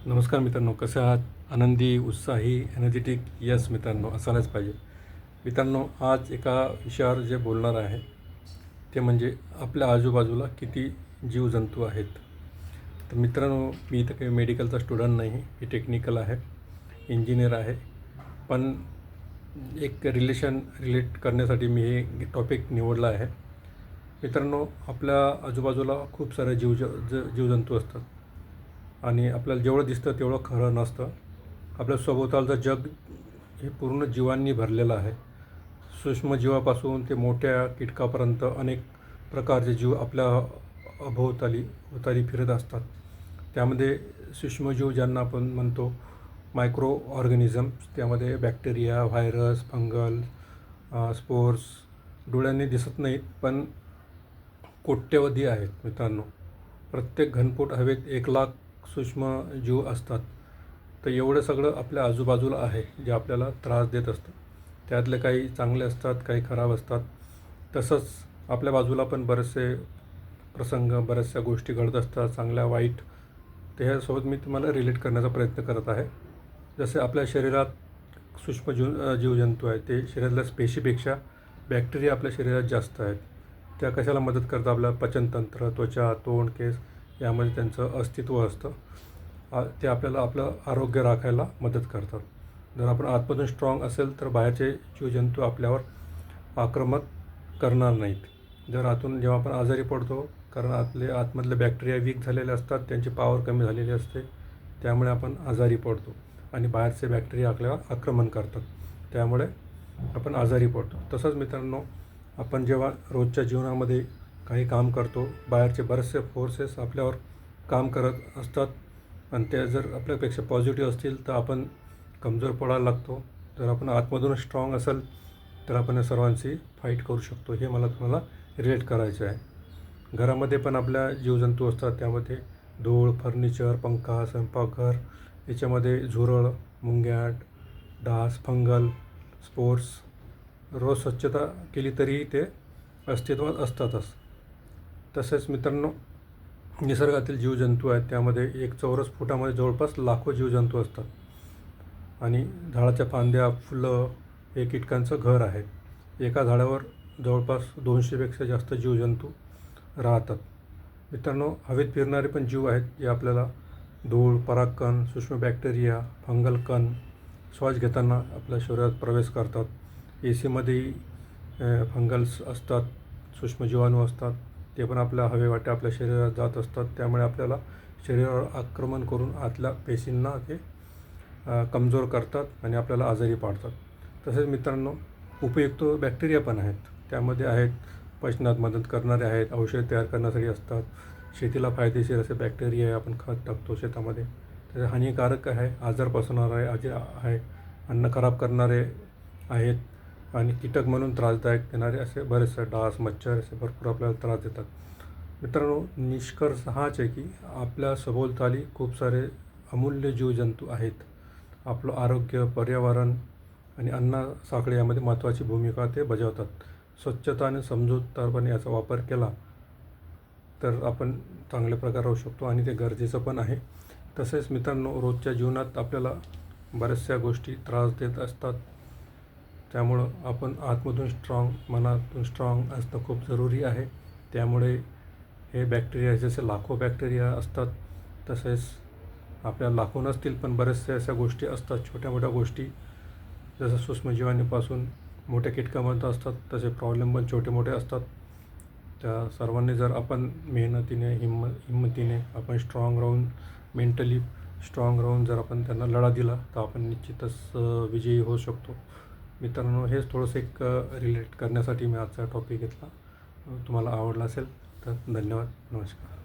नमस्कार मित्रांनो, कसे आहात? आनंदी, उत्साही, एनर्जेटिक? यस मित्रांनो, असायलाच पाहिजे. मित्रांनो, आज एका विषयावर जे बोलणार आहे ते म्हणजे आपल्या आजूबाजूला किती जीवजंतू आहेत. तर मित्रांनो, मी इथं काही मेडिकलचा स्टुडंट नाही, मी टेक्निकल आहे, इंजिनियर आहे. पण एक रिलेट करण्यासाठी मी हे टॉपिक निवडला आहे. मित्रांनो, आपल्या आजूबाजूला खूप सारे जीवजंतू असतात आणि आपल्याला जेवढं दिसतं तेवढं खरं नसतं. आपल्या सभोवतालचं जग हे पूर्ण जीवांनी भरलेलं आहे. सूक्ष्मजीवापासून ते मोठ्या कीटकापर्यंत अनेक प्रकारचे जीव आपल्या अभोवताली फिरत असतात. त्यामध्ये सूक्ष्मजीव ज्यांना आपण म्हणतो मायक्रो ऑर्गॅनिझम्स, त्यामध्ये बॅक्टेरिया, व्हायरस, फंगल, स्पोर्स डोळ्यांनी दिसत नाहीत पण कोट्यवधी आहेत मित्रांनो. प्रत्येक घनफूट हवेत 1,00,000 सूक्ष्मजीव असतात. तर एवढं सगळं आपल्या आजूबाजूला आहे जे आपल्याला त्रास देत असतं. त्यातले काही चांगले असतात, काही खराब असतात. तसंच आपल्या बाजूला पण बरेचसे प्रसंग, बऱ्याचशा गोष्टी घडत असतात, चांगल्या वाईट. त्याच्यासोबत मी तुम्हाला रिलेट करण्याचा प्रयत्न करत आहे. जसे आपल्या शरीरात जीवजंतू आहेत ते शरीरातल्या पेशीपेक्षा बॅक्टेरिया आपल्या शरीरात जास्त आहेत. त्या कशाला मदत करतात? आपलं पचनतंत्र, त्वचा, तोंड, केस यामध्ये त्यांचं अस्तित्व असतं. ते आपल्याला आपलं आरोग्य राखायला मदत करतात. जर आपण आतमधून स्ट्रॉंग असेल तर बाहेरचे जीवजंतू आपल्यावर आक्रमक करणार नाहीत. जर जेव्हा आपण आजारी पडतो, कारण आतमधले बॅक्टेरिया वीक झालेले असतात, त्यांची पॉवर कमी झालेली असते, त्यामुळे आपण आजारी पडतो आणि बाहेरचे बॅक्टेरिया आपल्यावर आक्रमण करतात, त्यामुळे आपण आजारी पडतो. तसंच मित्रांनो, आपण जेव्हा रोजच्या जीवनामध्ये काही काम करतो, बाहेरचे बरेचसे फोर्सेस आपल्यावर काम करत असतात आणि ते जर आपल्यापेक्षा पॉझिटिव्ह असतील तर आपण कमजोर पडायला लागतो. जर आपण आतमधून स्ट्रॉंग असेल तर आपण या सर्वांची फाईट करू शकतो. हे मला तुम्हाला रिलेट करायचं आहे. घरामध्ये पण आपल्या जीवजंतू असतात. त्यामध्ये धूळ, फर्निचर, पंखा, स्वयंपाकघर याच्यामध्ये झुरळ, मुंग्या, डास, फंगल, स्पोर्स. रोज स्वच्छता केली तरीही ते अस्तित्वात असतातच. तसेच मित्रांनो, निसर्गातील जीवजंतू आहेत त्यामध्ये एक चौरस फुटामध्ये जवळपास लाखो जीवजंतू असतात आणि झाडाच्या फांद्या, फुलं हे कीटकांचं घर आहे. एका झाडावर जवळपास 200पेक्षा जास्त जीवजंतू राहतात. मित्रांनो, हवेत फिरणारे पण जीव आहेत जे आपल्याला धूळ, परागकण, सूक्ष्म बॅक्टेरिया, फंगल कण श्वास घेताना आपल्या शरीरात प्रवेश करतात. एसीमध्येही फंगल्स असतात, सूक्ष्मजीवाणू असतात, ते पण आपल्या हवेवाटे आपल्या शरीरात जात असतात. त्यामुळे आपल्याला शरीरावर आक्रमण करून आतल्या पेशींना ते कमजोर करतात आणि आपल्याला आजारी पाडतात. तसेच मित्रांनो, उपयुक्त बॅक्टेरिया पण आहेत. त्यामध्ये आहेत पचनात मदत करणारे आहेत, औषध तयार करण्यासाठी असतात, शेतीला फायदेशीर असे बॅक्टेरिया आहे. आपण खत टाकतो शेतामध्ये, तर हानिकारक आहे, आजार पसरवणारे आहे, अन्न खराब करणारे आहेत आणि कीटक म्हणून त्रासदायक देणारे असे बरेचसे डास, मच्छर असे भरपूर आपल्याला त्रास देतात. मित्रांनो, निष्कर्ष हाच आहे की आपल्या सभोवताली खूप सारे अमूल्य जीवजंतू आहेत. आपलं आरोग्य, पर्यावरण आणि अन्न साखळी यामध्ये महत्त्वाची भूमिका ते बजावतात. स्वच्छता आणि समजूतदारपणे याचा वापर केला तर आपण चांगल्या प्रकारे राहू शकतो आणि ते गरजेचं पण आहे. तसेच मित्रांनो, रोजच्या जीवनात आपल्याला बऱ्याचशा गोष्टी त्रास देत असतात. त्यामुळं आपण आतमधून स्ट्रॉंग, मनातून स्ट्रॉंग असणं खूप जरुरी आहे. त्यामुळे हे बॅक्टेरिया, जसे लाखो बॅक्टेरिया असतात तसेच आपल्या लाखो नसतील पण बऱ्याचशा अशा गोष्टी असतात, छोट्या मोठ्या गोष्टी, जसं सूक्ष्मजीवांपासून मोठ्या कीटकांपर्यंत असतात, तसे प्रॉब्लेम पण छोटे मोठे असतात. त्या सर्वांनी जर आपण मेहनतीने, हिंमतीने आपण स्ट्रॉंग राहून, मेंटली स्ट्रॉंग राहून जर आपण त्यांना लढा दिला तर आपण निश्चितच विजयी होऊ शकतो. मित्रांनो, हेच थोडंसं एक रिलेट करण्यासाठी मी आजचा टॉपिक घेतला. तुम्हाला आवडला असेल तर धन्यवाद. नमस्कार.